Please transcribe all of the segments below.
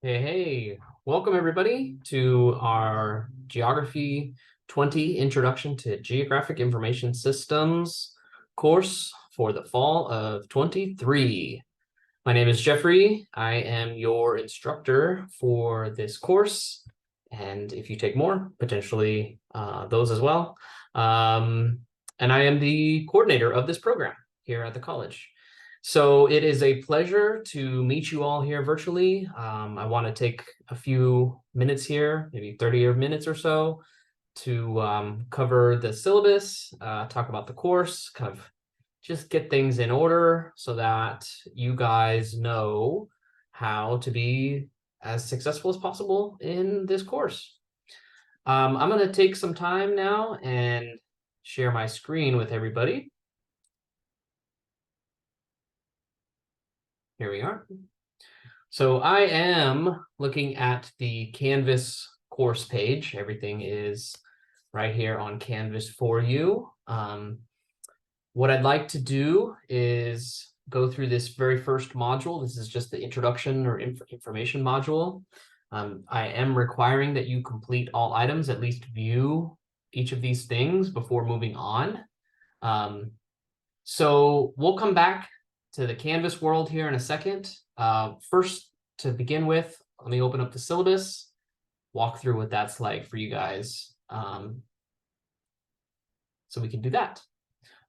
Hey, welcome everybody to our Geography 20 Introduction to Geographic Information Systems course for the fall of 23. My name is Jeffrey. I am your instructor for this course. And if you take more, potentially those as well. And I am the coordinator of this program here at the college. So it is a pleasure to meet you all here virtually. I want to take a few minutes here, maybe 30 minutes or so, to cover the syllabus, talk about the course, kind of just get things in order so that you guys know how to be as successful as possible in this course. I'm going to take some time now and share my screen with everybody. Here we are. So I am looking at the Canvas course page. Everything is right here on Canvas for you. What I'd like to do is go through this very first module. This is just the introduction or information module. I am requiring that you complete all items, at least view each of these things before moving on. So we'll come back to the Canvas world here in a second. First, to begin with, let me open up the syllabus, walk through what that's like for you guys. So we can do that.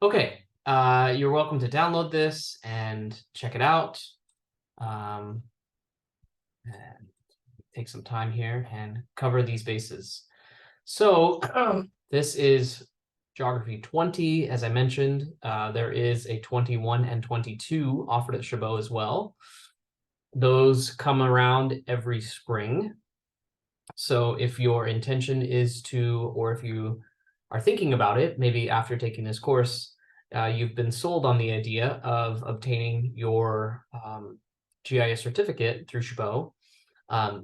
Okay, you're welcome to download this and check it out. And take some time here and cover these bases. So this is Geography 20, as I mentioned. There is a 21 and 22 offered at Chabot as well. Those come around every spring. So if your intention is to, or if you are thinking about it, maybe after taking this course, you've been sold on the idea of obtaining your GIS certificate through Chabot.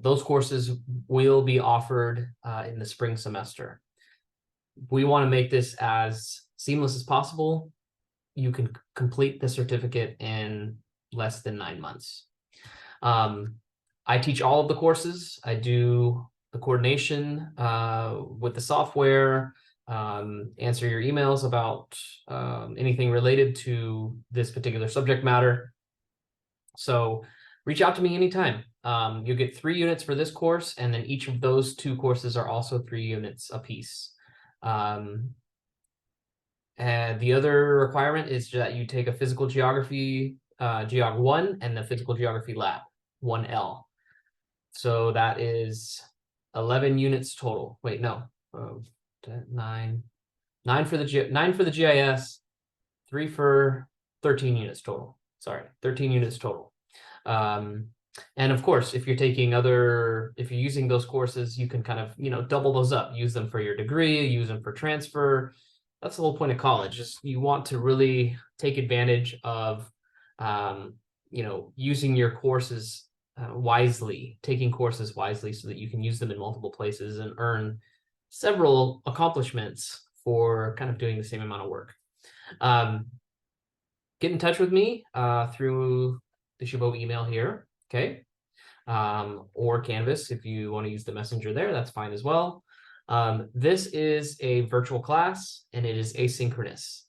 Those courses will be offered in the spring semester. We want to make this as seamless as possible. You can complete the certificate in less than 9 months. I teach all of the courses. I do the coordination with the software, answer your emails about anything related to this particular subject matter. So reach out to me anytime. You'll get 3 units for this course, and then each of those 2 courses are also 3 units apiece. And the other requirement is that you take a physical geography, Geog 1, and the physical geography lab, 1L. So that is 11 units total. Wait, no, 9 for the GIS, 3 for 13 units total. Sorry, 13 units total. And of course, if you're using those courses, you can kind of, double those up, use them for your degree, use them for transfer. That's the whole point of college. Is you want to really take advantage of, using your courses wisely, taking courses wisely so that you can use them in multiple places and earn several accomplishments for kind of doing the same amount of work. Get in touch with me through the Chabot email here, okay? Or Canvas, if you want to use the messenger there, that's fine as well. This is a virtual class and it is asynchronous.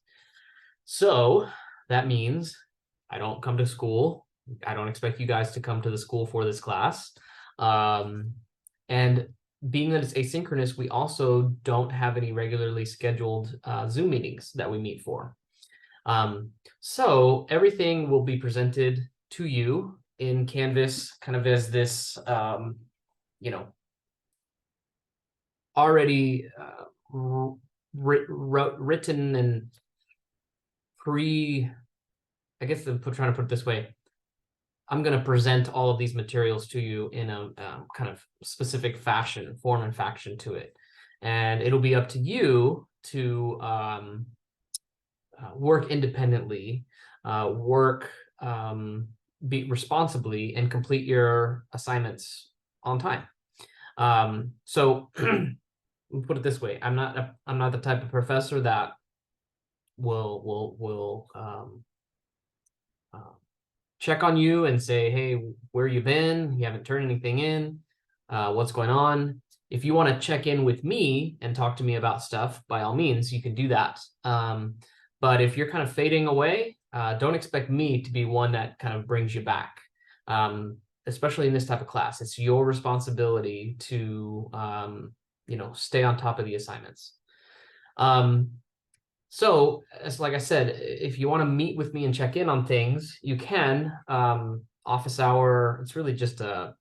So that means I don't come to school. I don't expect you guys to come to the school for this class. And being that it's asynchronous, we also don't have any regularly scheduled Zoom meetings that we meet for. So everything will be presented to you in Canvas kind of as this, already written and I guess I'm trying to put it this way. I'm going to present all of these materials to you in a kind of specific form and fashion to it. And it'll be up to you to work independently, be responsibly, and complete your assignments on time. So put it this way, I'm not the type of professor that will check on you and say, hey, where you been? You haven't turned anything in. What's going on? If you want to check in with me and talk to me about stuff, by all means, you can do that. But if you're kind of fading away, don't expect me to be one that kind of brings you back. Especially in this type of class, it's your responsibility to, stay on top of the assignments. So, as like I said, if you want to meet with me and check in on things, you can. Office hour. It's really just a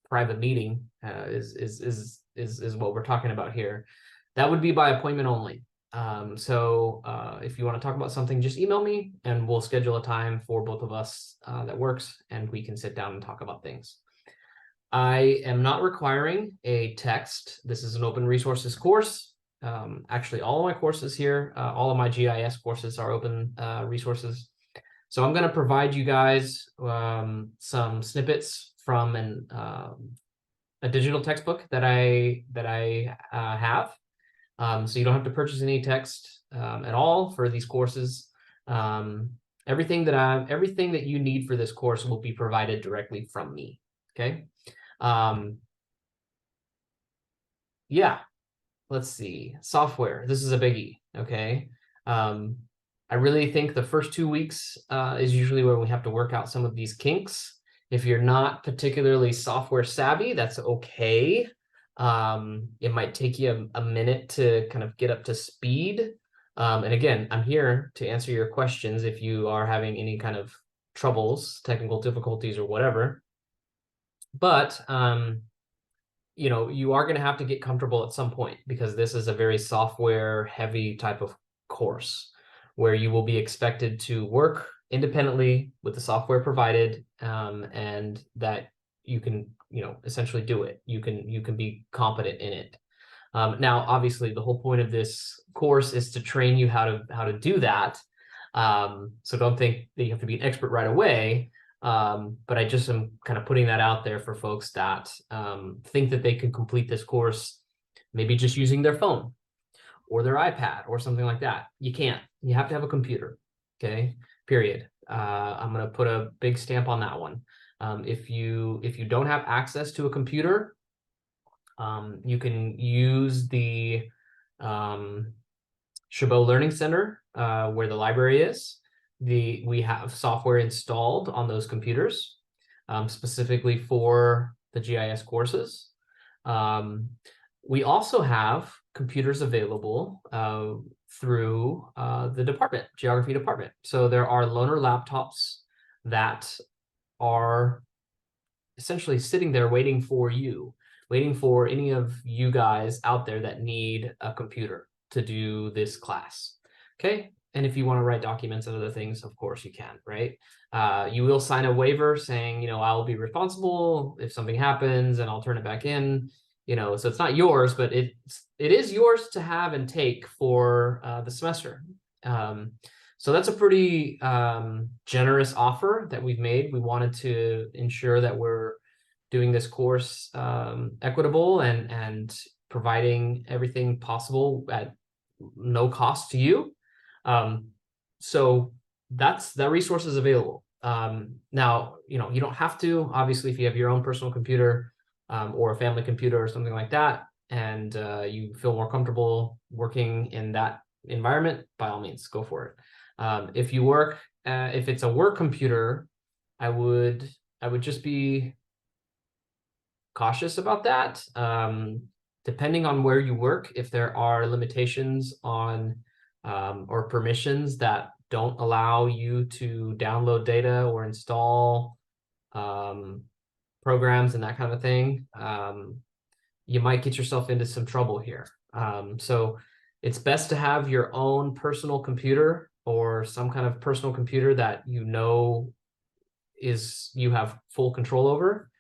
private meeting. Is what we're talking about here. That would be by appointment only. So if you want to talk about something, just email me and we'll schedule a time for both of us that works, and we can sit down and talk about things. I am not requiring a text. This is an open resources course. Actually, all of my courses here, all of my GIS courses are open resources. So I'm going to provide you guys some snippets from a digital textbook that I have. So you don't have to purchase any text at all for these courses. Everything that you need for this course will be provided directly from me. Okay. Yeah. Let's see, software. This is a biggie, okay? I really think the first 2 weeks is usually where we have to work out some of these kinks. If you're not particularly software savvy, that's okay. It might take you a minute to kind of get up to speed. And again, I'm here to answer your questions if you are having any kind of troubles, technical difficulties, or whatever. But you are going to have to get comfortable at some point, because this is a very software heavy type of course where you will be expected to work independently with the software provided, and that you can, essentially do it. You can be competent in it. Now, obviously, the whole point of this course is to train you how to do that. So don't think that you have to be an expert right away. But I just am kind of putting that out there for folks that think that they can complete this course maybe just using their phone or their iPad or something like that. You can't. You have to have a computer. Okay, period. I'm going to put a big stamp on that one. If you don't have access to a computer, you can use the Chabot Learning Center where the library is. We have software installed on those computers specifically for the GIS courses. We also have computers available through the department, geography department. So there are loaner laptops that are essentially sitting there waiting for you, waiting for any of you guys out there that need a computer to do this class. Okay. And if you want to write documents and other things, of course you can, right? You will sign a waiver saying, I'll be responsible if something happens and I'll turn it back in, so it's not yours, but it is yours to have and take for the semester. So that's a pretty generous offer that we've made. We wanted to ensure that we're doing this course equitable and providing everything possible at no cost to you. So that resource is available. Now, you don't have to, obviously, if you have your own personal computer or a family computer or something like that, and you feel more comfortable working in that environment, by all means, go for it. If it's a work computer, I would just be cautious about that. Depending on where you work, if there are limitations on or permissions that don't allow you to download data or install programs and that kind of thing, you might get yourself into some trouble here. So it's best to have your own personal computer or some kind of personal computer that you have full control over.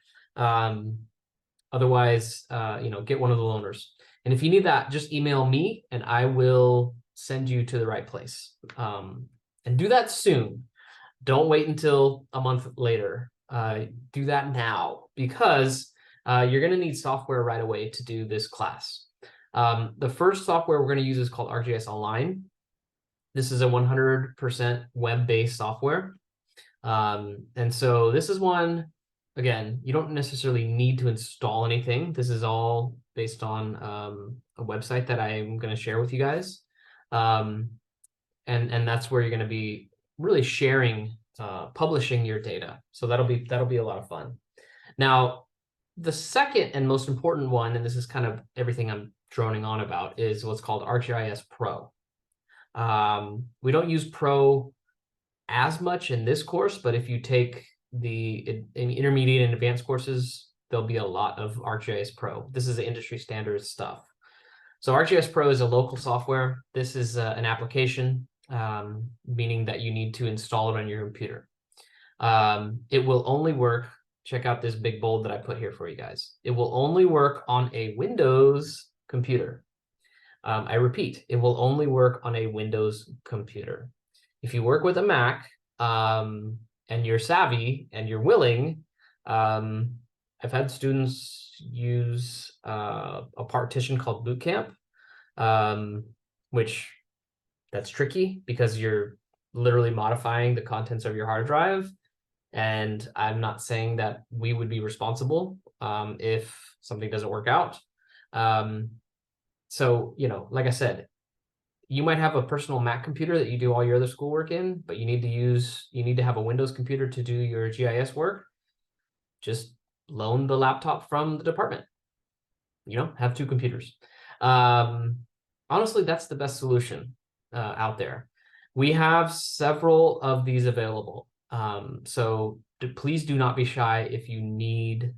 Otherwise, get one of the loaners. And if you need that, just email me and I will send you to the right place. And do that soon. Don't wait until a month later. Do that now, because you're going to need software right away to do this class. The first software we're going to use is called ArcGIS Online. This is a 100% web-based software. And so this is one, again, you don't necessarily need to install anything. This is all based on a website that I'm going to share with you guys. And that's where you're going to be really sharing, publishing your data. So that'll be a lot of fun. Now, the second and most important one, and this is kind of everything I'm droning on about, is what's called ArcGIS Pro. We don't use Pro as much in this course, but if you take the intermediate and advanced courses, there'll be a lot of ArcGIS Pro. This is the industry standard stuff. So ArcGIS Pro is a local software. This is an application, meaning that you need to install it on your computer. It will only work, check out this big bold that I put here for you guys. It will only work on a Windows computer. I repeat, it will only work on a Windows computer. If you work with a Mac, and you're savvy and you're willing, I've had students use a partition called Boot Camp, which that's tricky because you're literally modifying the contents of your hard drive. And I'm not saying that we would be responsible if something doesn't work out. So, you know, like I said, you might have a personal Mac computer that you do all your other schoolwork in, but you need to have a Windows computer to do your GIS work. Just loan the laptop from the department. You know, have two computers. Honestly, that's the best solution out there. We have several of these available. So please do not be shy if you need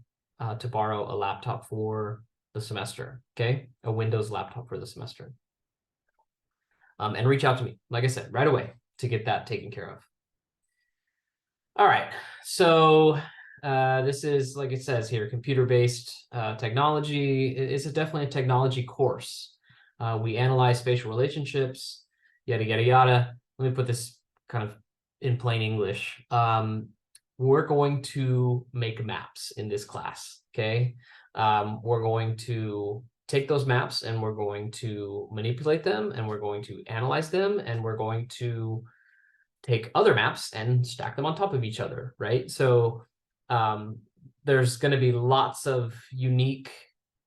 to borrow a laptop for the semester, okay? A Windows laptop for the semester. And reach out to me, like I said, right away to get that taken care of. All right, so this is, like it says here, computer-based technology. It's definitely a technology course. We analyze spatial relationships, yada, yada, yada. Let me put this kind of in plain English. We're going to make maps in this class, okay? We're going to take those maps and we're going to manipulate them and we're going to analyze them and we're going to take other maps and stack them on top of each other, right? So there's going to be lots of unique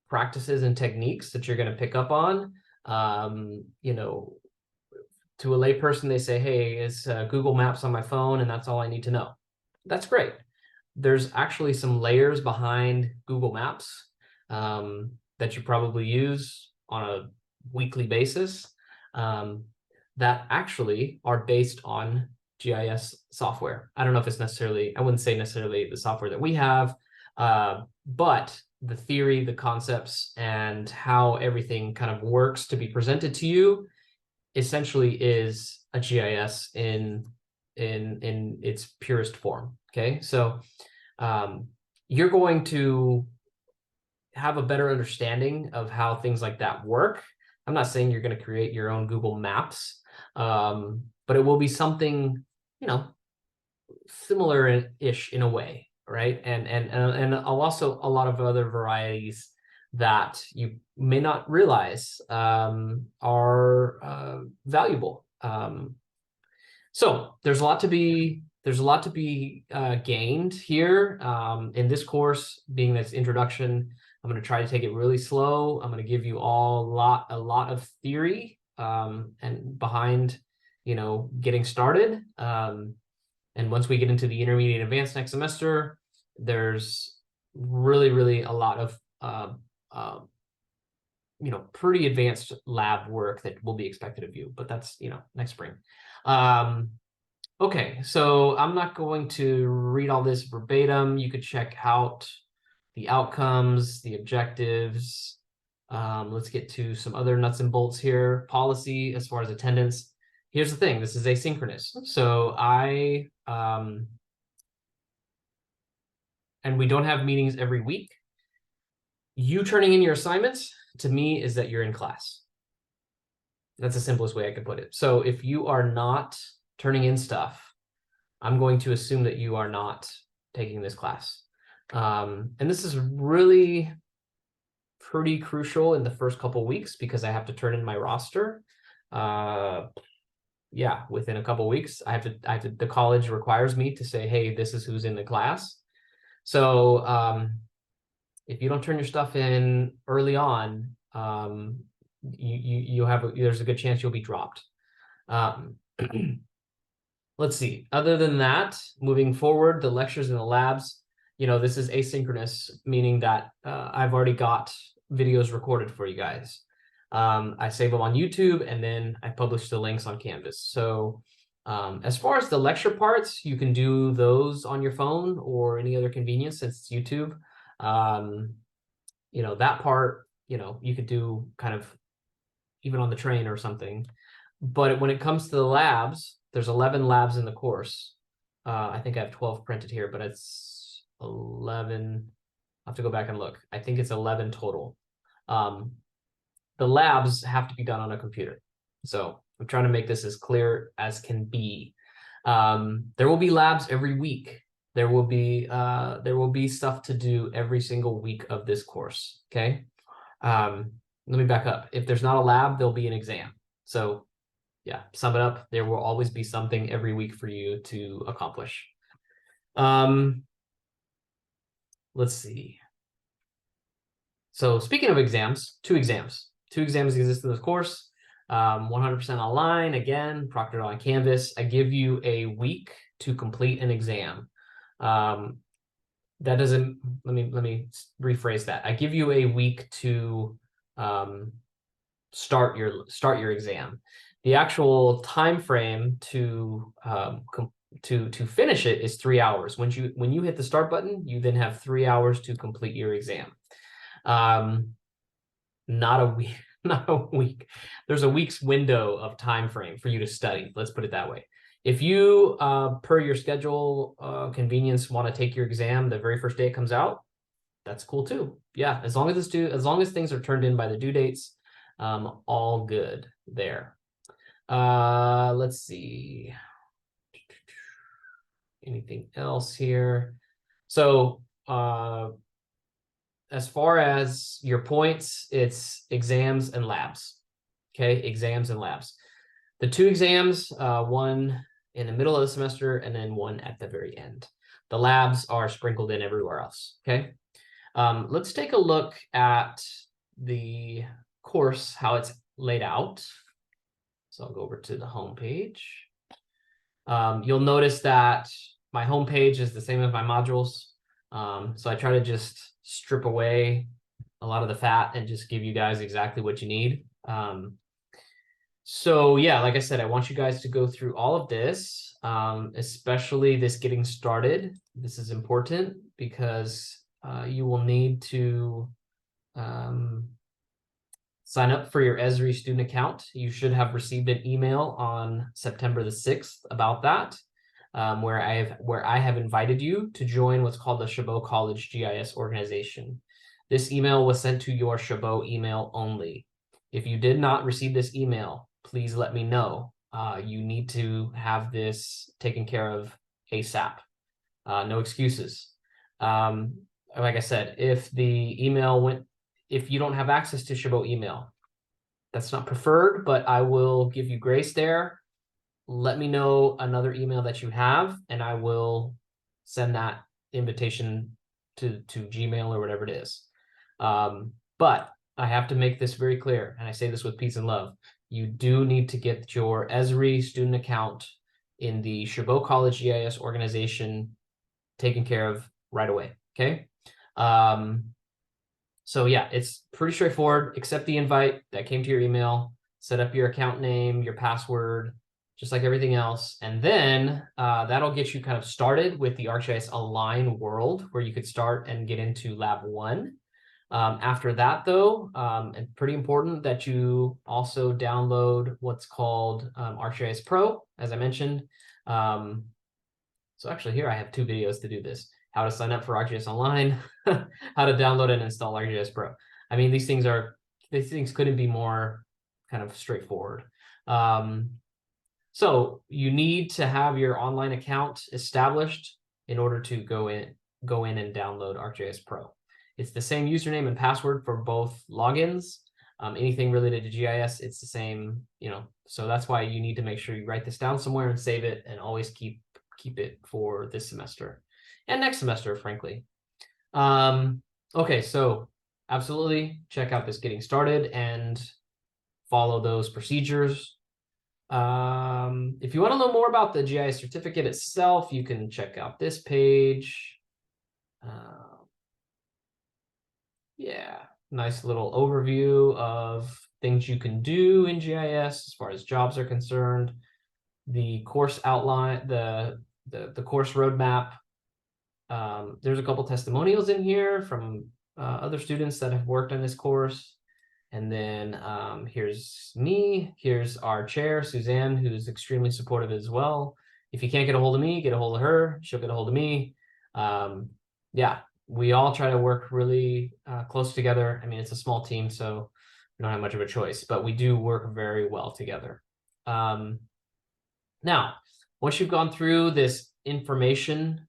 practices and techniques that you're going to pick up on. You know, to a layperson, they say, hey, it's Google Maps on my phone and that's all I need to know. That's great. There's actually some layers behind Google Maps that you probably use on a weekly basis that actually are based on GIS software. I don't know if it's necessarily, I wouldn't say necessarily the software that we have, but the theory, the concepts, and how everything kind of works to be presented to you essentially is a GIS in its purest form. Okay, so you're going to have a better understanding of how things like that work. I'm not saying you're going to create your own Google Maps, but it will be something, you know, similar-ish in a way, right? And also a lot of other varieties that you may not realize are valuable. So there's a lot to be gained here in this course, being this introduction. I'm going to try to take it really slow. I'm going to give you all a lot of theory and behind, you know, getting started. And once we get into the intermediate and advanced next semester, there's really a lot of you know, pretty advanced lab work that will be expected of you, but that's, you know, next spring. Okay, so I'm not going to read all this verbatim. You could check out the outcomes, the objectives. Let's get to some other nuts and bolts here. Policy as far as attendance. Here's the thing, this is asynchronous. So and we don't have meetings every week. You turning in your assignments, to me, is that you're in class. That's the simplest way I could put it. So if you are not turning in stuff, I'm going to assume that you are not taking this class. And this is really pretty crucial in the first couple of weeks because I have to turn in my roster. You yeah, within a couple weeks, the college requires me to say, hey, this is who's in the class. So if you don't turn your stuff in early on, there's a good chance you'll be dropped. Let's see. Other than that, moving forward, the lectures and the labs, this is asynchronous, meaning that I've already got videos recorded for you guys. I save them on YouTube and then I publish the links on Canvas. So as far as the lecture parts, you can do those on your phone or any other convenience since it's YouTube. That part, you could do kind of even on the train or something. But when it comes to the labs, there's 11 labs in the course. I think I have 12 printed here, but it's 11. I'll have to go back and look. I think it's 11 total. The labs have to be done on a computer. So I'm trying to make this as clear as can be. There will be labs every week. There will be stuff to do every single week of this course. Okay. Let me back up. If there's not a lab, there'll be an exam. So yeah, sum it up. There will always be something every week for you to accomplish. Let's see. So speaking of exams, two exams exist in this course. 100% online, again, proctored on Canvas. I give you a week to complete an exam. That doesn't, let me rephrase that. I give you a week to start your exam. The actual time frame to finish it is 3 hours. When you hit the start button, you then have 3 hours to complete your exam. Not a week. Not a week. There's a week's window of time frame for you to study. Let's put it that way. If you, per your schedule convenience, want to take your exam the very first day it comes out, that's cool too. Yeah, as long as things are turned in by the due dates, all good there. Let's see. Anything else here? So as far as your points, it's exams and labs. Okay, exams and labs. The two exams, one in the middle of the semester and then one at the very end. The labs are sprinkled in everywhere else. Okay. Let's take a look at the course, how it's laid out. So I'll go over to the home page. You'll notice that my home page is the same as my modules. So I try to just strip away a lot of the fat and just give you guys exactly what you need. So yeah, like I said, I want you guys to go through all of this, especially this getting started. This is important because you will need to sign up for your Esri student account. You should have received an email on September the 6th about that, where I have invited you to join what's called the Chabot College GIS organization. This email was sent to your Chabot email only. If you did not receive this email, please let me know. You need to have this taken care of ASAP. No excuses. Like I said, if you don't have access to Chabot email, that's not preferred, but I will give you grace there. Let me know another email that you have, and I will send that invitation to Gmail or whatever it is. But I have to make this very clear, and I say this with peace and love. You do need to get your Esri student account in the Chabot College GIS organization taken care of right away, okay? So yeah, it's pretty straightforward. Accept the invite that came to your email, set up your account name, your password, just like everything else. And then that'll get you kind of started with the ArcGIS Align world, where you could start and get into Lab 1. After that, though, and pretty important that you also download what's called ArcGIS Pro, as I mentioned. So actually here I have 2 videos to do this. How to sign up for ArcGIS Online, how to download and install ArcGIS Pro. I mean, these things couldn't be more kind of straightforward. So you need to have your online account established in order to go in and download ArcGIS Pro. It's the same username and password for both logins. Anything related to GIS, it's the same, you know, so that's why you need to make sure you write this down somewhere and save it, and always keep it for this semester and next semester, frankly. Okay, so absolutely check out this getting started and follow those procedures. If you want to know more about the GIS certificate itself, you can check out this page. Yeah, nice little overview of things you can do in GIS as far as jobs are concerned. The course outline, the course roadmap. There's a couple testimonials in here from other students that have worked on this course. And then here's me. Here's our chair, Suzanne, who's extremely supportive as well. If you can't get a hold of me, get a hold of her. She'll get a hold of me. Yeah, we all try to work really close together. I mean, it's a small team, so we don't have much of a choice, but we do work very well together. Now, once you've gone through this information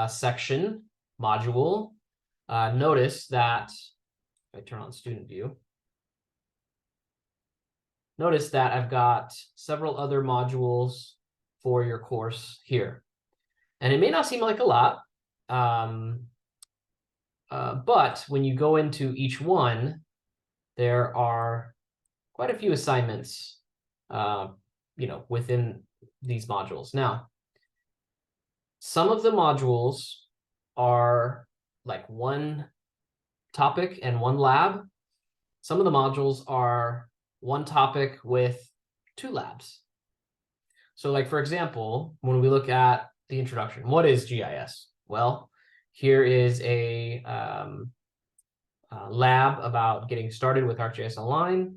section module, notice that if I turn on student view, notice that I've got several other modules for your course here. And it may not seem like a lot, but when you go into each one, there are quite a few assignments, you know, within these modules. Now, some of the modules are like one topic and one lab. Some of the modules are one topic with 2 labs. So like, for example, when we look at the introduction, what is GIS? Well, here is a lab about getting started with ArcGIS Online.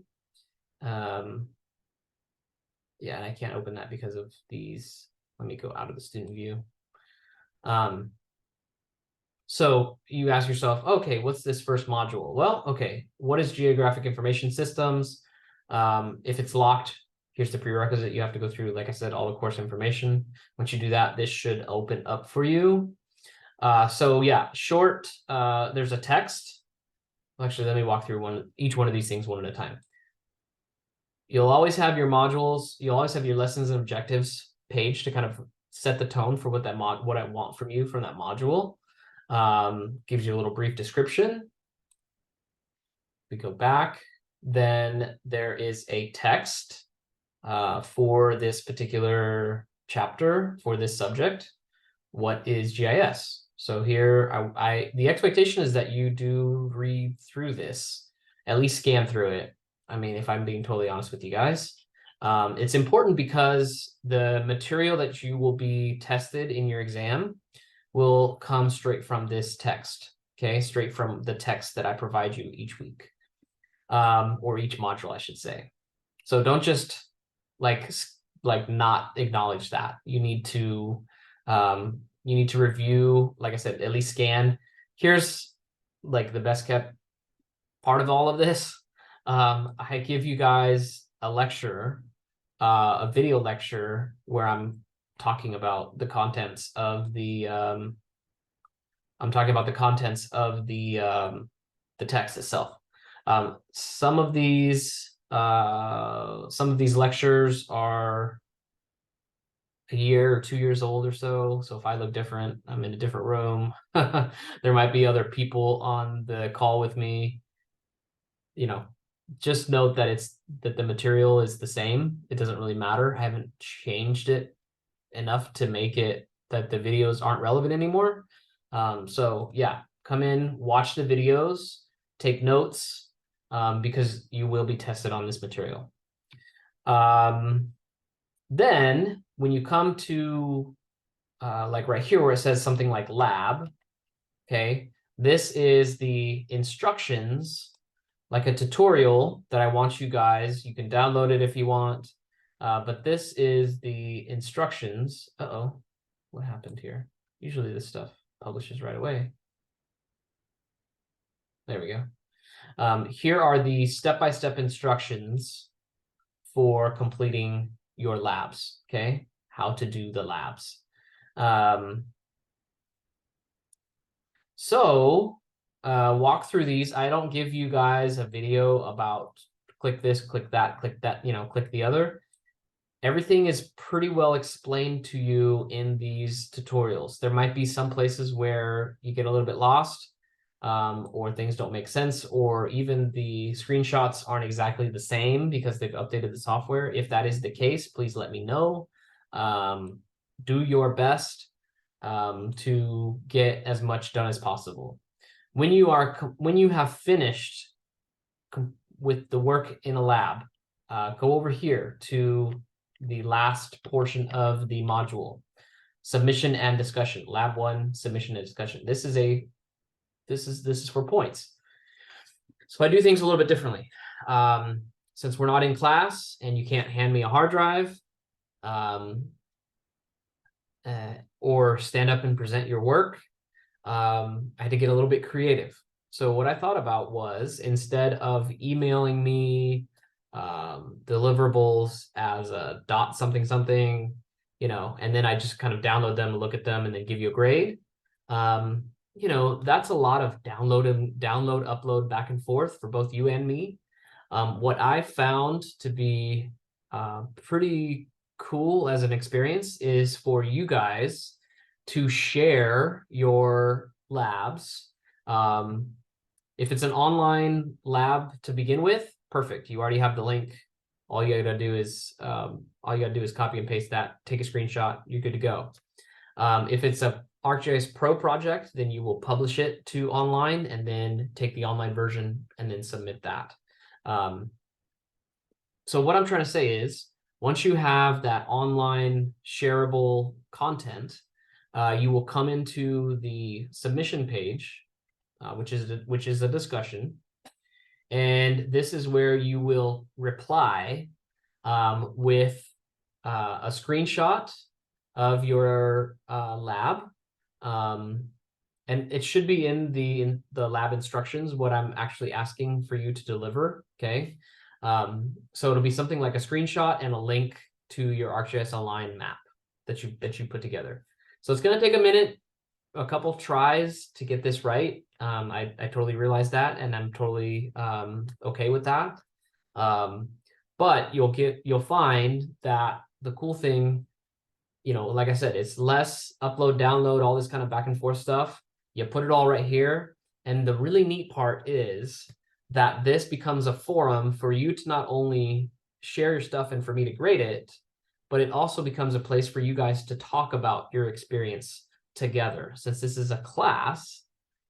Yeah, and I can't open that because of these. Let me go out of the student view. So you ask yourself, okay, what's this first module? Well, okay, what is geographic information systems? If it's locked, here's the prerequisite. You have to go through, like I said, all the course information. Once you do that, this should open up for you. So yeah, short, there's a text. Actually, let me walk through each one of these things one at a time. You'll always have your modules. You'll always have your lessons and objectives page to kind of set the tone for what I want from you from that module. Gives you a little brief description. We go back, then there is a text for this particular chapter for this subject. What is GIS? So here, the expectation is that you do read through this, at least scan through it. I mean, if I'm being totally honest with you guys, it's important because the material that you will be tested in your exam will come straight from this text, okay? Straight from the text that I provide you each week, or each module, I should say. So don't just like not acknowledge that. You need to review, like I said, at least scan. Here's like the best kept part of all of this. I give you guys a lecture, a video lecture where I'm talking about the contents of the the text itself. Some of these lectures are a year or 2 years old or so. So if I look different, I'm in a different room. There might be other people on the call with me. You know, just note that the material is the same. It doesn't really matter. I haven't changed it enough to make it that the videos aren't relevant anymore. So yeah, come in, watch the videos, take notes, because you will be tested on this material. Then when you come to like right here where it says something like lab, okay, this is the instructions, like a tutorial that I want you guys, you can download it if you want, but this is the instructions. Uh-oh, what happened here? Usually this stuff publishes right away. There we go. Here are the step-by-step instructions for completing your labs, okay? How to do the labs. So walk through these. I don't give you guys a video about click this, click that, click the other. Everything is pretty well explained to you in these tutorials. There might be some places where you get a little bit lost, or things don't make sense, or even the screenshots aren't exactly the same because they've updated the software. If that is the case, please let me know. Do your best to get as much done as possible. When you have finished with the work in a lab, go over here to the last portion of the module, submission and discussion. Lab 1, submission and discussion. This is for points. So I do things a little bit differently. Since we're not in class and you can't hand me a hard drive, or stand up and present your work, I had to get a little bit creative. So what I thought about was, instead of emailing me deliverables as a dot something something, and then I just kind of download them and look at them and then give you a grade, that's a lot of download, upload, back and forth for both you and me. What I found to be pretty cool as an experience is for you guys to share your labs. If it's an online lab to begin with, perfect. You already have the link. All you gotta do is copy and paste that, take a screenshot, you're good to go. If it's a ArcGIS Pro project, then you will publish it to online and then take the online version and then submit that. So what I'm trying to say is, once you have that online shareable content, you will come into the submission page, which is a discussion. And this is where you will reply with a screenshot of your lab. And it should be in the lab instructions, what I'm actually asking for you to deliver, okay? So it'll be something like a screenshot and a link to your ArcGIS Online map that you put together. So it's going to take a minute, a couple tries to get this right. I totally realize that, and I'm totally okay with that. But you'll find that the cool thing, like I said, it's less upload, download, all this kind of back and forth stuff. You put it all right here. And the really neat part is that this becomes a forum for you to not only share your stuff and for me to grade it, but it also becomes a place for you guys to talk about your experience together. Since this is a class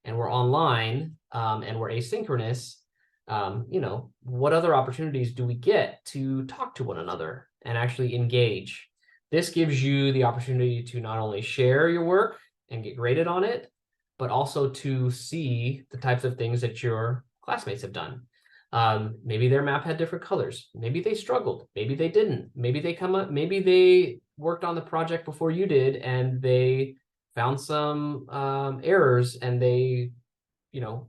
and we're online and we're asynchronous, what other opportunities do we get to talk to one another and actually engage? This gives you the opportunity to not only share your work and get graded on it, but also to see the types of things that your classmates have done. Maybe their map had different colors. Maybe they struggled. Maybe they didn't. Maybe they worked on the project before you did and they found some errors and they,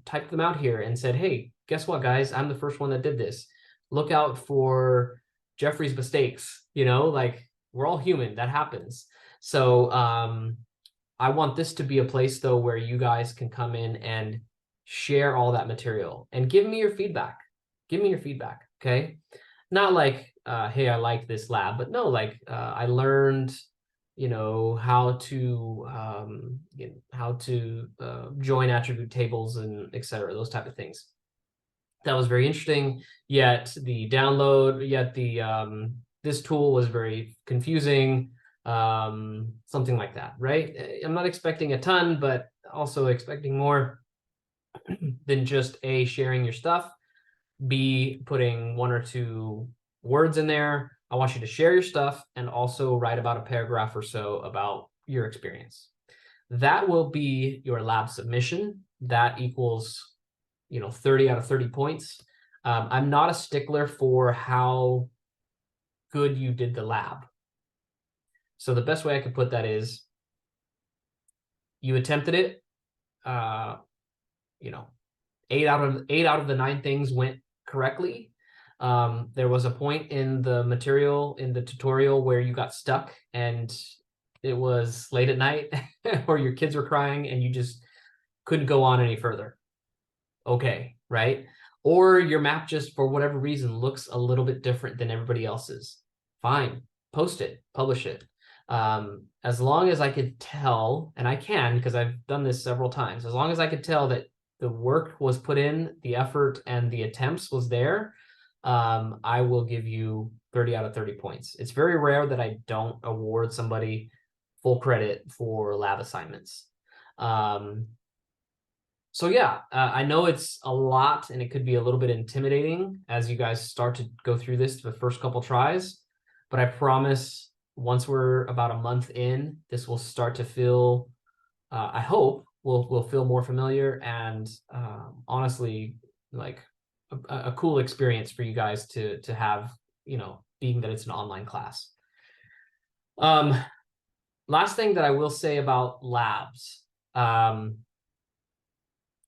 typed them out here and said, hey, guess what, guys? I'm the first one that did this. Look out for Jeffrey's mistakes. Like, we're all human. That happens. So I want this to be a place, though, where you guys can come in and share all that material and give me your feedback. Give me your feedback, okay? Not like, hey, I like this lab, but no, like I learned, how to join attribute tables and etc. Those type of things. That was very interesting. Yet the this tool was very confusing. Something like that, right? I'm not expecting a ton, but also expecting more than just A, sharing your stuff, B, putting 1 or 2 words in there. I want you to share your stuff and also write about a paragraph or so about your experience. That will be your lab submission. That equals, 30 out of 30 points. I'm not a stickler for how good you did the lab. So the best way I could put that is, you attempted it, 8 out of the 9 things went correctly. There was a point in the material, in the tutorial, where you got stuck and it was late at night or your kids were crying and you just couldn't go on any further. Okay, right? Or your map just, for whatever reason, looks a little bit different than everybody else's. Fine, post it, publish it. As long as I could tell, and I can because I've done this several times, as long as I could tell that the work was put in, the effort and the attempts was there, I will give you 30 out of 30 points. It's very rare that I don't award somebody full credit for lab assignments. So yeah, I know it's a lot and it could be a little bit intimidating as you guys start to go through this the first couple tries, but I promise once we're about a month in, this will start to feel, I hope, will feel more familiar and honestly, like a cool experience for you guys to have, you know, being that it's an online class. Last thing that I will say about labs,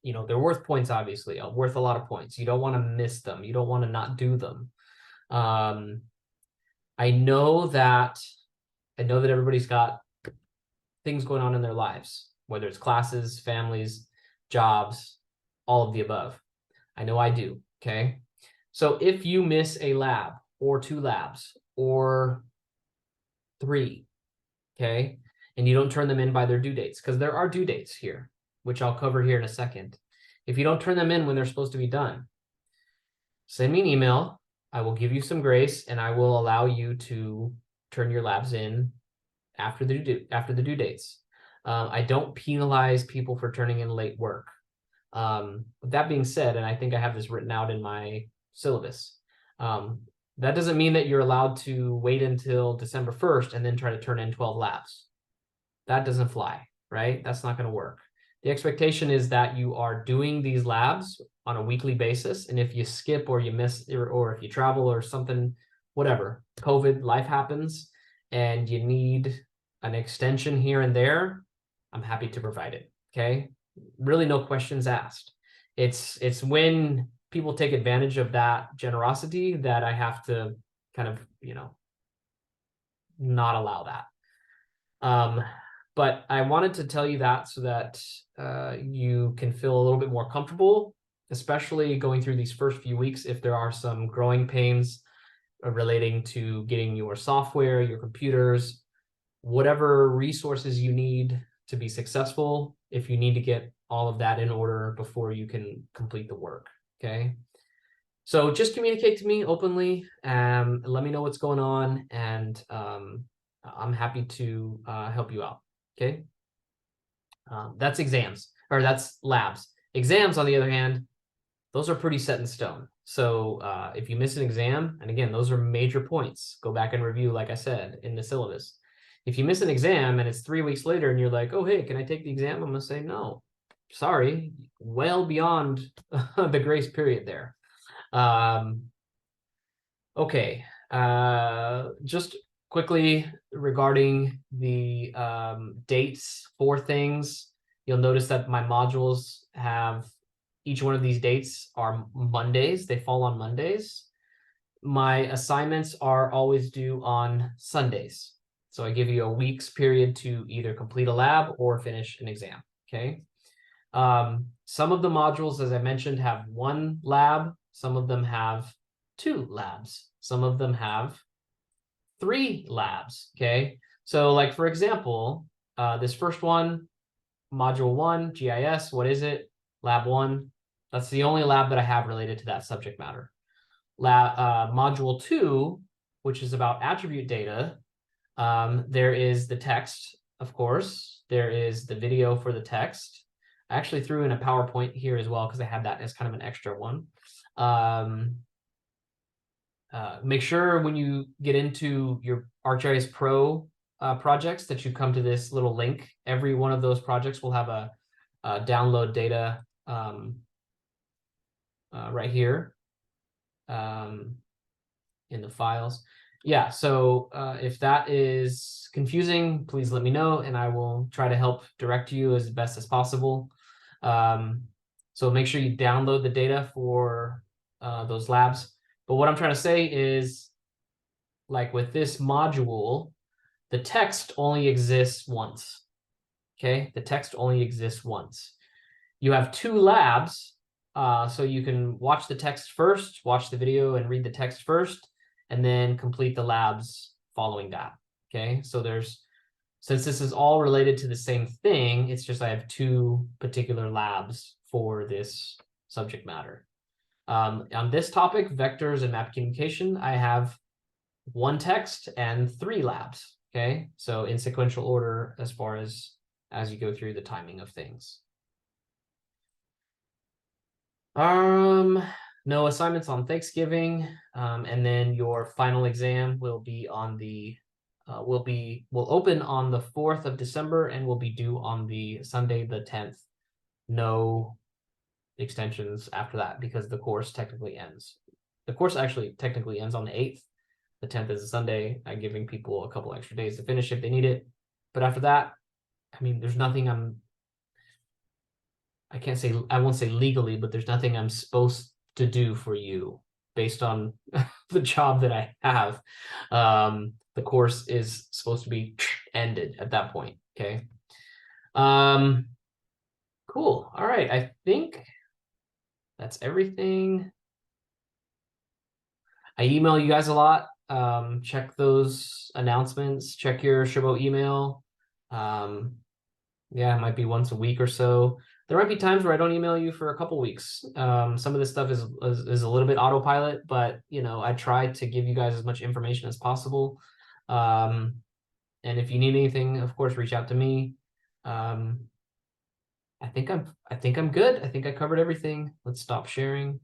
you know, they're worth points, obviously, worth a lot of points. You don't want to miss them. You don't want to not do them. I know that everybody's got things going on in their lives, whether it's classes, families, jobs, all of the above. I know I do, okay? So if you miss a lab or 2 labs or 3, okay, and you don't turn them in by their due dates, because there are due dates here, which I'll cover here in a second. If you don't turn them in when they're supposed to be done, send me an email. I will give you some grace and I will allow you to turn your labs in after the due dates. I don't penalize people for turning in late work. With that being said, and I think I have this written out in my syllabus, that doesn't mean that you're allowed to wait until December 1st and then try to turn in 12 labs. That doesn't fly, right? That's not going to work. The expectation is that you are doing these labs on a weekly basis. And if you skip or you miss, or if you travel or something, whatever, COVID, life happens, and you need an extension here and there, I'm happy to provide it, okay? Really no questions asked. It's when people take advantage of that generosity that I have to kind of, you know, not allow that. But I wanted to tell you that so that you can feel a little bit more comfortable, especially going through these first few weeks if there are some growing pains relating to getting your software, your computers, whatever resources you need to be successful, if you need to get all of that in order before you can complete the work, okay? So just communicate to me openly, let me know what's going on, and I'm happy to help you out, okay? That's exams, or that's labs. Exams, on the other hand, those are pretty set in stone. So if you miss an exam, and again, those are major points, go back and review, like I said, in the syllabus. If you miss an exam and it's 3 weeks later and you're like, oh, hey, can I take the exam? I'm gonna say, no, sorry, well beyond the grace period there. Okay, just quickly regarding the dates for things, you'll notice that my modules have, each one of these dates are Mondays. They fall on Mondays. My assignments are always due on Sundays. So I give you a week's period to either complete a lab or finish an exam, okay? Some of the modules, as I mentioned, have 1 lab. Some of them have 2 labs. Some of them have 3 labs, okay? So like, for example, this first one, module 1, GIS, what is it? Lab 1, that's the only lab that I have related to that subject matter. Module 2, which is about attribute data, there is the text, of course. There is the video for the text. I actually threw in a PowerPoint here as well because I had that as kind of an extra one. Make sure when you get into your ArcGIS Pro projects that you come to this little link. Every one of those projects will have a download data right here in the files. Yeah, so if that is confusing, please let me know and I will try to help direct you as best as possible. So make sure you download the data for those labs. But what I'm trying to say is, like with this module, the text only exists once, okay? The text only exists once. You have 2 labs, So you can watch the text first, watch the video and read the text first, and then complete the labs following that. Okay, so since this is all related to the same thing, it's just I have two particular labs for this subject matter. On this topic, vectors and map communication, I have one text and 3 labs. Okay, so in sequential order as far as you go through the timing of things. No assignments on Thanksgiving, and then your final exam will be on the will open on the 4th of December and will be due on the Sunday the 10th. No extensions after that because the course technically ends. The course actually technically ends on the 8th. The 10th is a Sunday. I'm giving people a couple extra days to finish if they need it. But after that, I mean, there's nothing I won't say legally, but there's nothing I'm supposed to do for you based on the job that I have. The course is supposed to be ended at that point. Okay. Cool. All right. I think that's everything. I email you guys a lot. Check those announcements. Check your Shabo email. Yeah, it might be once a week or so. There might be times where I don't email you for a couple weeks. Some of this stuff is a little bit autopilot, but you know, I try to give you guys as much information as possible. And if you need anything, of course, reach out to me. I think I'm good. I think I covered everything. Let's stop sharing.